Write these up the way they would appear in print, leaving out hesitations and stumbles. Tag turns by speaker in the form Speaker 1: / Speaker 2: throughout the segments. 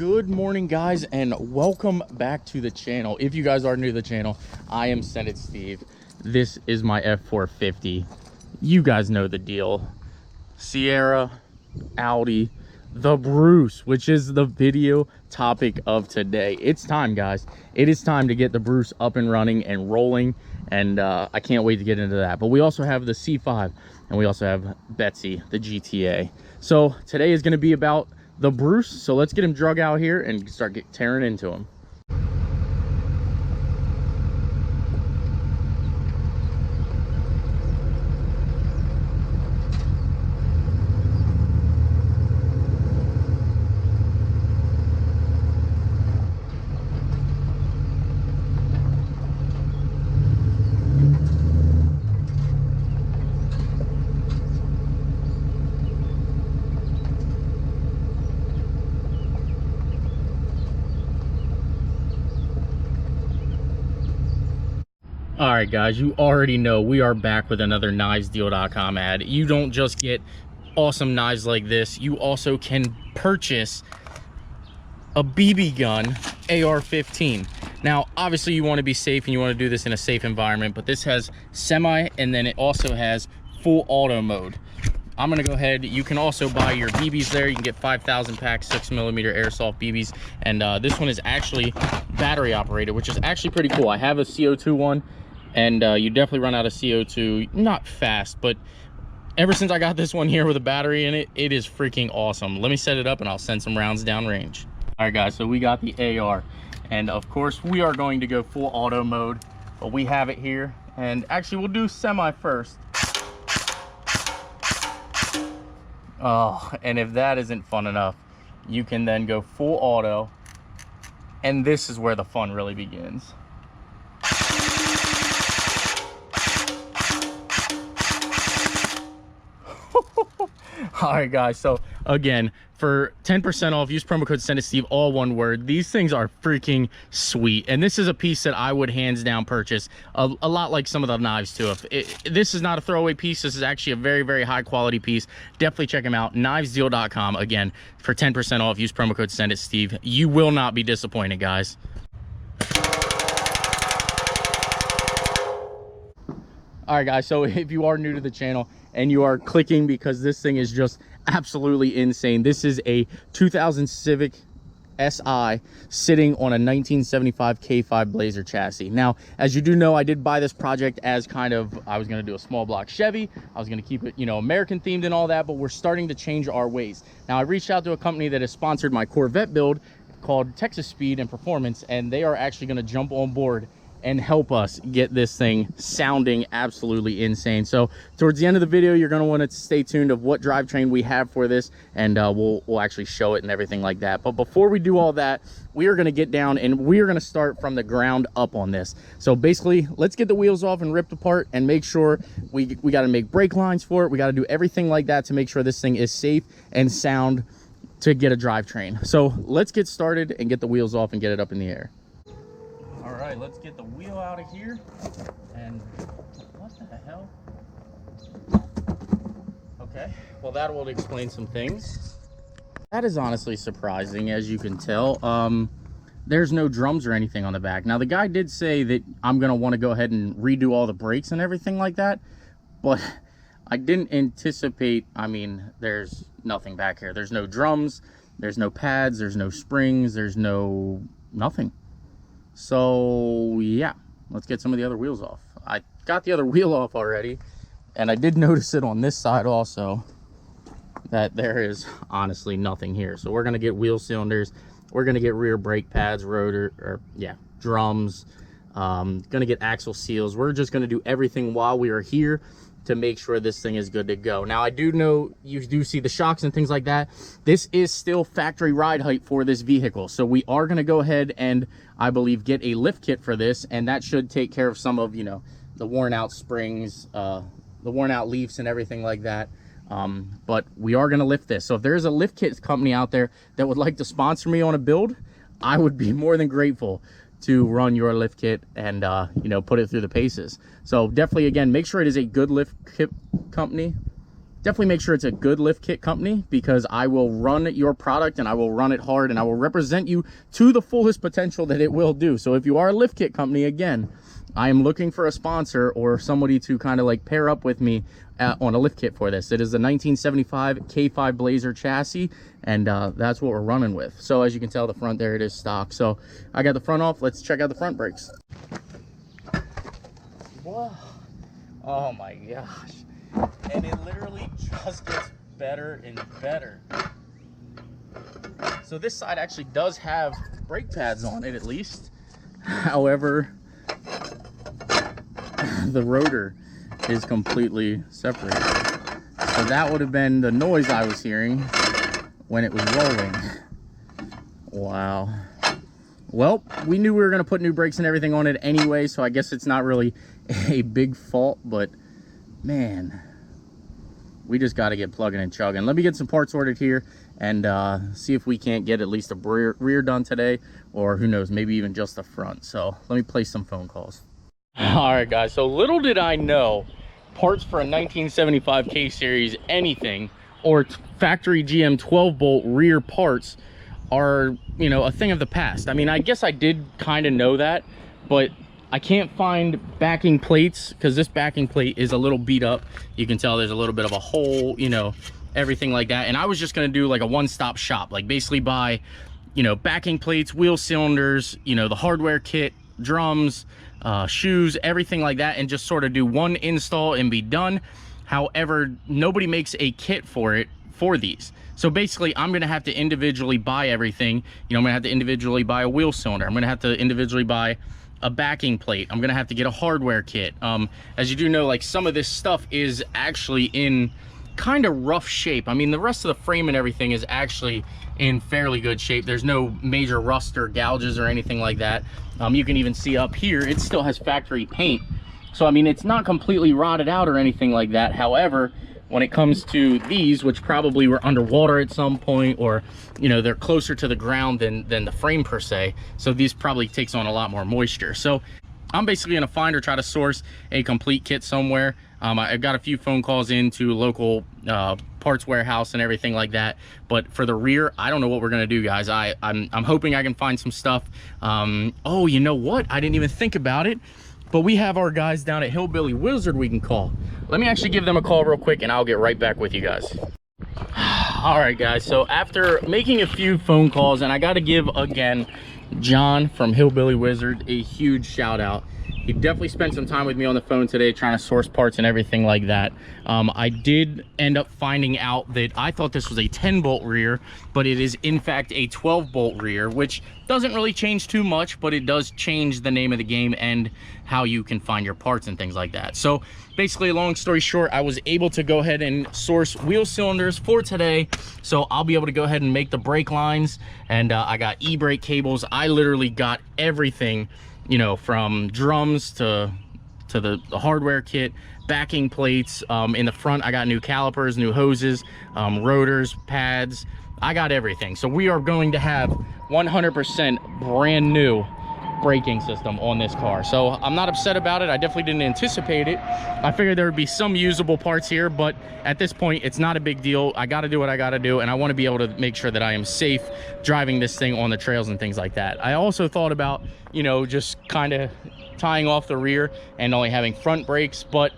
Speaker 1: Good morning, guys, and welcome back to the channel. If you guys are new to the channel, I am Untitled Steve. This is my F450. You guys know the deal. Sierra, Audi, the Bruce, which is the video topic of today. It's time, guys. It is time to get the Bruce up and running and rolling, and I can't wait to get into that. But we also have the C5, and we also have Betsy, the GTA. So today is going to be about the Bruce, so let's get him drug out here and start tearing into him. All right, guys, you already know we are back with another knivesdeal.com ad. You don't just get awesome knives like this, you also can purchase a BB gun AR-15. Now, obviously you want to be safe and you want to do this in a safe environment, but this has semi and then it also has full auto mode. I'm gonna go ahead, you can also buy your BBs there. You can get 5,000 pack 6mm airsoft BBs, and this one is actually battery operated, which is actually pretty cool. I have a CO2 one, and you definitely run out of CO2 not fast, but ever since I got this one here with a battery in it, it is freaking awesome. Let me set it up and I'll send some rounds downrange. All right, guys, so we got the AR, and of course we are going to go full auto mode, but we have it here, and actually we'll do semi first. Oh, and if that isn't fun enough, you can then go full auto, and this is where the fun really begins. All right, guys, so again, for 10% off, use promo code SendItSteve, all one word. These things are freaking sweet, and this is a piece that I would hands down purchase, a lot like some of the knives too. This is not a throwaway piece. This is actually a very, very high quality piece. Definitely check them out. knivesdeal.com. Again, for 10% off, use promo code SendItSteve. You will not be disappointed, guys. All right, guys, so if you are new to the channel and you are clicking because this thing is just absolutely insane, this is a 2000 Civic SI sitting on a 1975 K5 Blazer chassis. Now, as you do know, I did buy this project as kind of, I was going to do a small block Chevy. I was going to keep it, you know, American themed and all that, but we're starting to change our ways. Now, I reached out to a company that has sponsored my Corvette build called Texas Speed and Performance, and they are actually going to jump on board and help us get this thing sounding absolutely insane. So towards the end of the video, you're going to want to stay tuned of what drivetrain we have for this, and we'll actually show it and everything like that. But before we do all that, we are going to get down and we are going to start from the ground up on this. So basically, let's get the wheels off and ripped apart and make sure we got to make brake lines for it. We got to do everything like that to make sure this thing is safe and sound to get a drivetrain. So let's get started and get the wheels off and get it up in the air. All right, let's get the wheel out of here. And what the hell? Okay, well, that will explain some things. That is honestly surprising, as you can tell. There's no drums or anything on the back. Now, the guy did say that I'm gonna want to go ahead and redo all the brakes and everything like that, but I didn't anticipate, I mean, there's nothing back here. There's no drums, there's no pads, there's no springs, there's no nothing. So yeah, let's get some of the other wheels off. I got the other wheel off already, and I did notice it on this side also that there is honestly nothing here. So we're going to get wheel cylinders, we're going to get rear brake pads, rotor, or yeah, drums, going to get axle seals. We're just going to do everything while we are here to make sure this thing is good to go. Now, I do know you do see the shocks and things like that. This is still factory ride height for this vehicle. So we are gonna go ahead and, I believe, get a lift kit for this, and that should take care of some of, you know, the worn out springs, the worn out leafs and everything like that. But we are gonna lift this. So if there's a lift kit company out there that would like to sponsor me on a build, I would be more than grateful to run your lift kit and you know, put it through the paces. So definitely, again, make sure it is a good lift kit company. definitely make sure it's a good lift kit company, because I will run your product and I will run it hard and I will represent you to the fullest potential that it will do. So if you are a lift kit company, again, I am looking for a sponsor or somebody to kind of like pair up with me on a lift kit for this. It is the 1975 K5 Blazer chassis, and that's what we're running with. So as you can tell, the front there, it is stock. So I got the front off. Let's check out the front brakes. Whoa. Oh my gosh. And it literally just gets better and better. So this side actually does have brake pads on it, at least. However, the rotor is completely separated. So that would have been the noise I was hearing when it was rolling. Wow. Well, we knew we were going to put new brakes and everything on it anyway, so I guess it's not really a big fault, but man, we just got to get plugging and chugging. Let me get some parts ordered here and see if we can't get at least a rear done today, or who knows, maybe even just the front. So let me place some phone calls. All right, guys, so little did I know, parts for a 1975 K series anything, or factory GM 12-bolt rear parts are, you know, a thing of the past. I mean, I guess I did kind of know that, but I can't find backing plates, because this backing plate is a little beat up. You can tell there's a little bit of a hole, you know, everything like that. And I was just going to do like a one-stop shop, like basically buy, you know, backing plates, wheel cylinders, you know, the hardware kit, drums, shoes, everything like that, and just sort of do one install and be done. However, nobody makes a kit for it for these. So basically, I'm going to have to individually buy everything. You know, I'm going to have to individually buy a wheel cylinder. I'm going to have to individually buy a backing plate. I'm going to have to get a hardware kit. As you do know, like, some of this stuff is actually in kind of rough shape. I mean, the rest of the frame and everything is actually in fairly good shape. There's no major rust or gouges or anything like that. You can even see up here, it still has factory paint. So, I mean, it's not completely rotted out or anything like that. However, when it comes to these, which probably were underwater at some point, or, you know, they're closer to the ground than the frame per se, so these probably takes on a lot more moisture. So I'm basically going to find or try to source a complete kit somewhere. I've got a few phone calls into local parts warehouse and everything like that, but for the rear, I don't know what we're going to do, guys. I'm hoping I can find some stuff. Oh, you know what, I didn't even think about it, but we have our guys down at Hillbilly Wizard we can call. Let me actually give them a call real quick and I'll get right back with you guys. All right, guys, so after making a few phone calls, and I got to give again John from Hillbilly Wizard a huge shout out. He definitely spent some time with me on the phone today trying to source parts and everything like that. I did end up finding out that I thought this was a 10-bolt rear, but it is in fact a 12-bolt rear, which doesn't really change too much, but it does change the name of the game and how you can find your parts and things like that. So basically, long story short, I was able to go ahead and source wheel cylinders for today. So I'll be able to go ahead and make the brake lines, and I got e-brake cables. I literally got everything, you know, from drums to the hardware kit, backing plates. In the front, I got new calipers, new hoses, rotors, pads. I got everything. So we are going to have 100% brand new braking system on this car. So I'm not upset about it. I definitely didn't anticipate it. I figured there would be some usable parts here, but at this point, it's not a big deal. I got to do what I got to do, and I want to be able to make sure that I am safe driving this thing on the trails and things like that. I also thought about, you know, just kind of tying off the rear and only having front brakes, but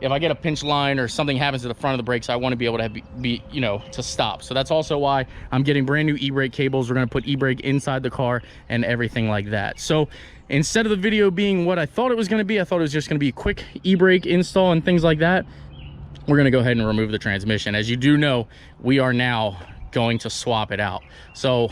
Speaker 1: if I get a pinch line or something happens to the front of the brakes, I want to be able to be, you know, to stop. So that's also why I'm getting brand new e-brake cables. We're going to put e-brake inside the car and everything like that. So instead of the video being what I thought it was going to be, I thought it was just going to be a quick e-brake install and things like that. We're going to go ahead and remove the transmission. As you do know, we are now going to swap it out. So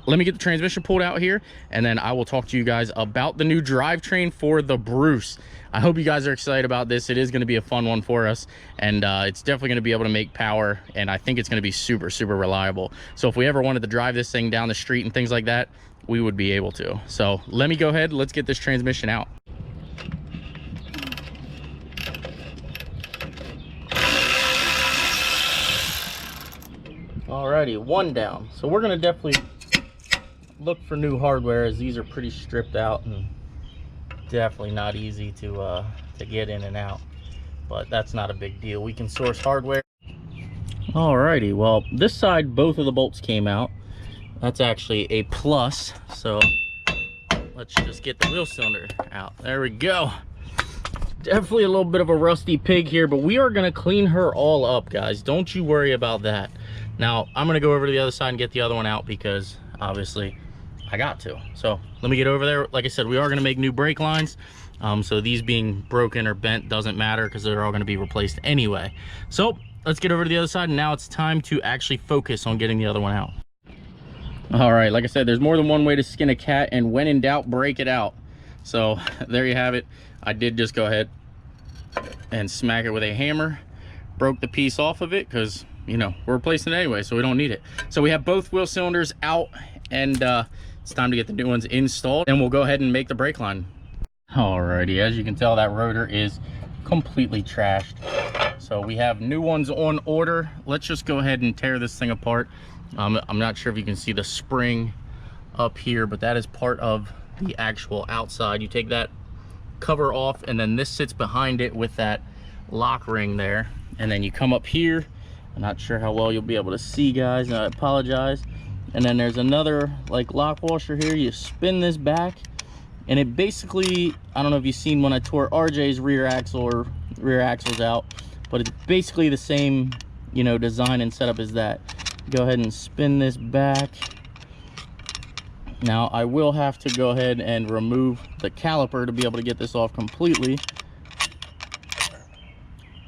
Speaker 1: let me get the transmission pulled out here, and then I will talk to you guys about the new drivetrain for the Bruce. I hope you guys are excited about this. It is going to be a fun one for us, and it's definitely going to be able to make power, and I think it's going to be super, super reliable. So if we ever wanted to drive this thing down the street and things like that, we would be able to. So let me go ahead. Let's get this transmission out. Alrighty, one down. So we're going to definitely look for new hardware, as these are pretty stripped out and definitely not easy to get in and out, but that's not a big deal. We can source hardware. Alrighty, well, this side, both of the bolts came out. That's actually a plus, so let's just get the wheel cylinder out. There we go. Definitely a little bit of a rusty pig here, but we are gonna clean her all up, guys. Don't you worry about that. Now, I'm gonna go over to the other side and get the other one out because obviously I got to. So let me get over there. Like I said, we are gonna make new brake lines. So these being broken or bent doesn't matter because they're all gonna be replaced anyway. So let's get over to the other side, and now it's time to actually focus on getting the other one out. All right, like I said, there's more than one way to skin a cat, and when in doubt, break it out. So there you have it. I did just go ahead and smack it with a hammer, broke the piece off of it because, you know, we're replacing it anyway, so we don't need it. So we have both wheel cylinders out, and it's time to get the new ones installed, and we'll go ahead and make the brake line. Alrighty, as you can tell, that rotor is completely trashed. So we have new ones on order. Let's just go ahead and tear this thing apart. I'm not sure if you can see the spring up here, but that is part of the actual outside. You take that cover off, and then this sits behind it with that lock ring there, and then you come up here. I'm not sure how well you'll be able to see, guys, and I apologize. And then there's another like lock washer here. You spin this back, and it basically, I don't know if you've seen when I tore RJ's rear axles out, but it's basically the same, you know, design and setup as that. Go ahead and spin this back. Now I will have to go ahead and remove the caliper to be able to get this off completely,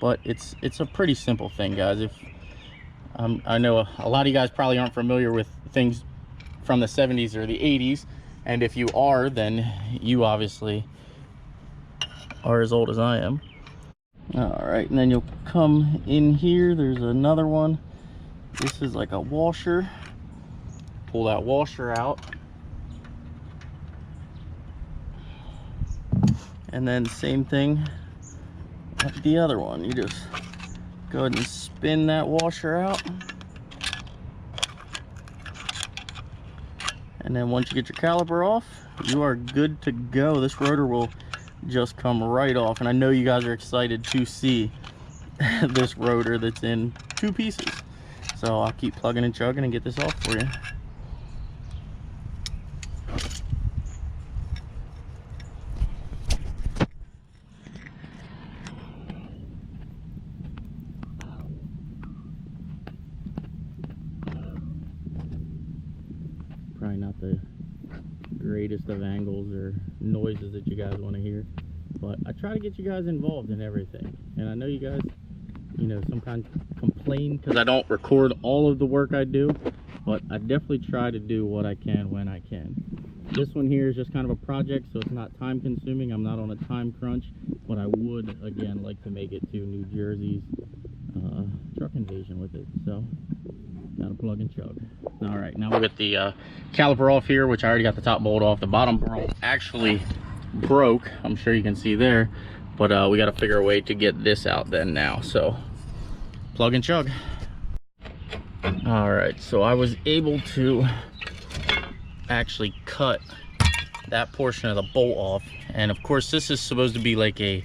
Speaker 1: but it's a pretty simple thing, guys. If I know a lot of you guys probably aren't familiar with things from the 70s or the 80s, and if you are, then you obviously are as old as I am. All right, and then you'll come in here. There's another one. This is like a washer. Pull that washer out. And then same thing with the other one. You just go ahead and spin that washer out. And then once you get your caliper off, you are good to go. This rotor will just come right off. And I know you guys are excited to see this rotor that's in two pieces. So I'll keep plugging and chugging and get this off for you. Probably not the greatest of angles or noises that you guys want to hear, but I try to get you guys involved in everything. And I know you guys, you know, sometimes complain because I don't record all of the work I do, but I definitely try to do what I can when I can. This one here is just kind of a project, so it's not time consuming. I'm not on a time crunch, but I would again like to make it to New Jersey's truck invasion with it. So gotta plug and chug. All right, now we'll get the caliper off here, which I already got the top bolt off. The bottom bolt actually broke, I'm sure you can see there, but we got to figure a way to get this out then now. So plug and chug. All right, so I was able to actually cut that portion of the bolt off, and of course this is supposed to be like a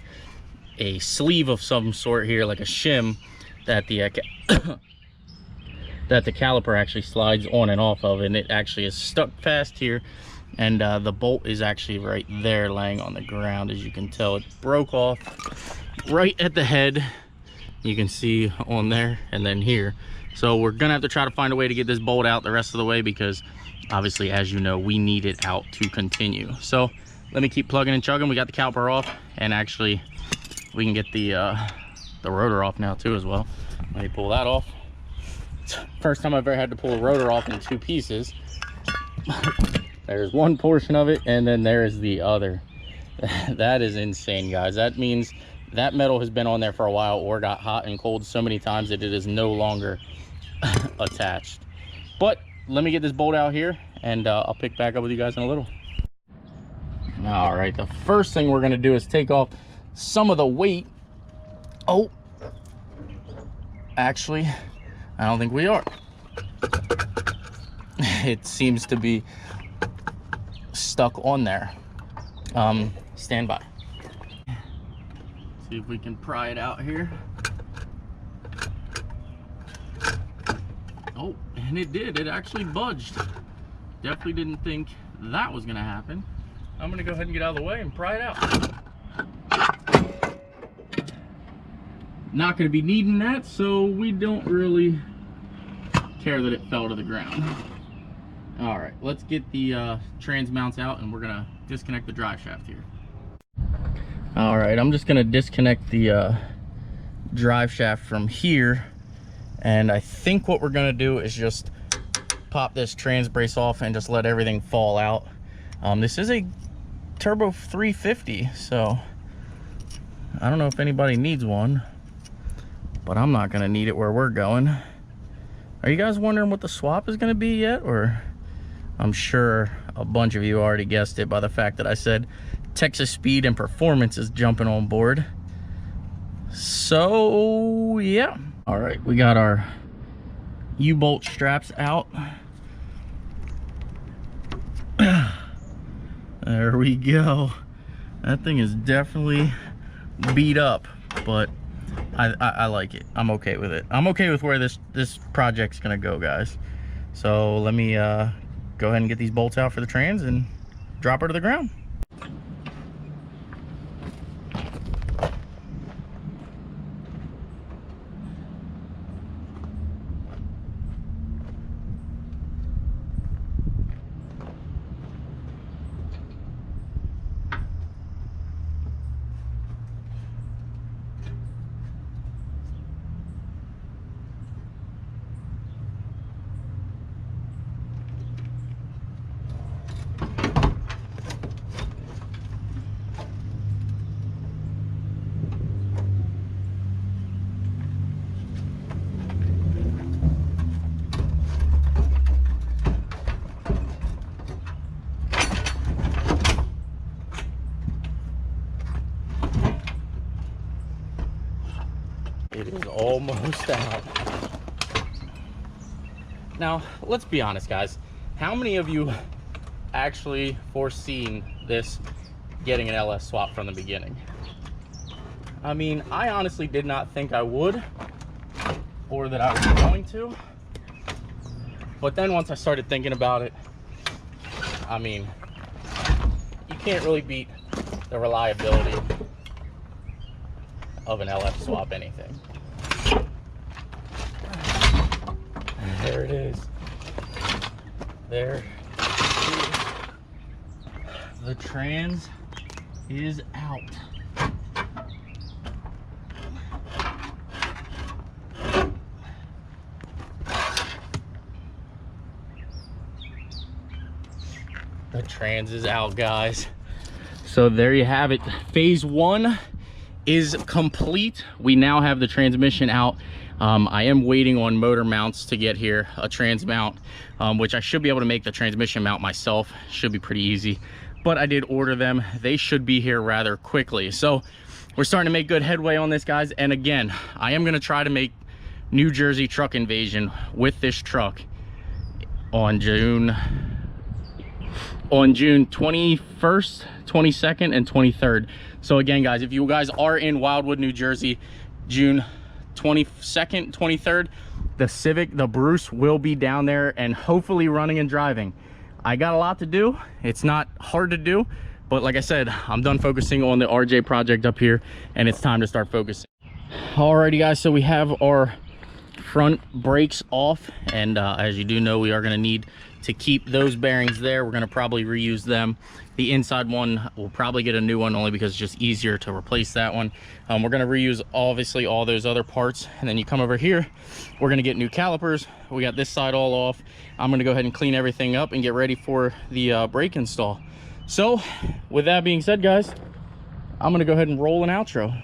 Speaker 1: sleeve of some sort here, like a shim that the that the caliper actually slides on and off of, and it actually is stuck fast here, and the bolt is actually right there laying on the ground. As you can tell, it broke off right at the head, you can see on there, and then here. So we're gonna have to try to find a way to get this bolt out the rest of the way, because obviously, as you know, we need it out to continue. So let me keep plugging and chugging. We got the caliper off, and actually we can get the rotor off now too as well. Let me pull that off. First time I've ever had to pull a rotor off in two pieces. There's one portion of it, and then there is the other. That is insane, guys. That means that metal has been on there for a while, or got hot and cold so many times that it is no longer attached. But let me get this bolt out here, and I'll pick back up with you guys in a little. All right, the first thing we're gonna do is take off some of the weight. Oh, actually, I don't think we are. It seems to be stuck on there. Stand by. See if we can pry it out here. Oh, and it did. It actually budged. Definitely didn't think that was gonna happen. I'm gonna go ahead and get out of the way and pry it out. Not gonna be needing that, so we don't really care that it fell to the ground. All right, let's get the trans mounts out, and we're gonna disconnect the drive shaft here. All right, I'm just gonna disconnect the drive shaft from here, and I think what we're gonna do is just pop this trans brace off and just let everything fall out. This is a turbo 350, so I don't know if anybody needs one, but I'm not gonna need it where we're going. Are you guys wondering what the swap is gonna be yet? Or I'm sure a bunch of you already guessed it by the fact that I said Texas Speed and Performance is jumping on board. So yeah. All right, we got our U-bolt straps out. There we go. That thing is definitely beat up, but I like it. I'm okay with it. I'm okay with where this project's gonna go, guys. So let me go ahead and get these bolts out for the trans and drop her to the ground. It is almost out. Now, let's be honest, guys. How many of you actually foreseen this getting an LS swap from the beginning? I mean, I honestly did not think I would, or that I was going to. But then once I started thinking about it, I mean, you can't really beat the reliability of an LF swap anything. There it is. There. The trans is out. The trans is out, guys. So there you have it. Phase 1 is complete. We now have the transmission out. I am waiting on motor mounts to get here, a trans mount, which I should be able to make the transmission mount myself. Should be pretty easy, but I did order them. They should be here rather quickly. So we're starting to make good headway on this, guys. And again, I am gonna try to make New Jersey Truck Invasion with this truck on June 21st, 22nd, and 23rd. So again, guys, if you guys are in Wildwood, New Jersey, June 22nd, 23rd, the Civic, the Bruce, will be down there and hopefully running and driving. I got a lot to do. It's not hard to do, but like I said, I'm done focusing on the RJ project up here, and it's time to start focusing. Alrighty, guys, so we have our front brakes off, and as you do know, we are going to need to keep those bearings there. We're going to probably reuse them. The inside one, we'll probably get a new one only because it's just easier to replace that one. We're going to reuse obviously all those other parts, and then you come over here, we're going to get new calipers. We got this side all off. I'm going to go ahead and clean everything up and get ready for the brake install. So with that being said, guys, I'm going to go ahead and roll an outro.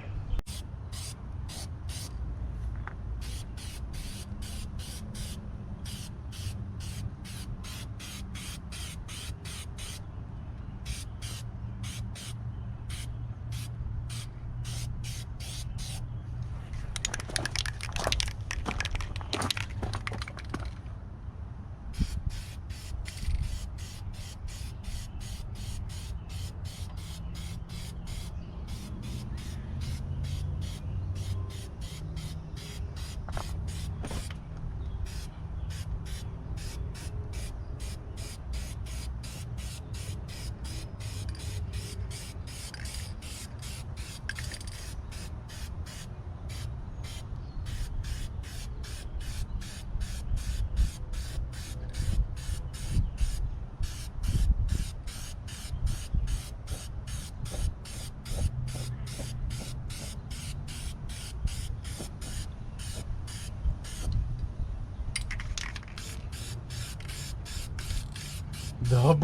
Speaker 1: The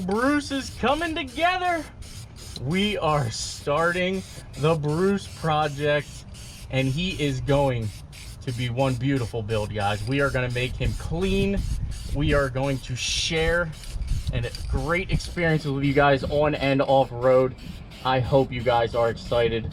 Speaker 1: Bruce is coming together. We are starting the Bruce project, and he is going to be one beautiful build, guys. We are going to make him clean. We are going to share a great experience with you guys on and off road. I hope you guys are excited.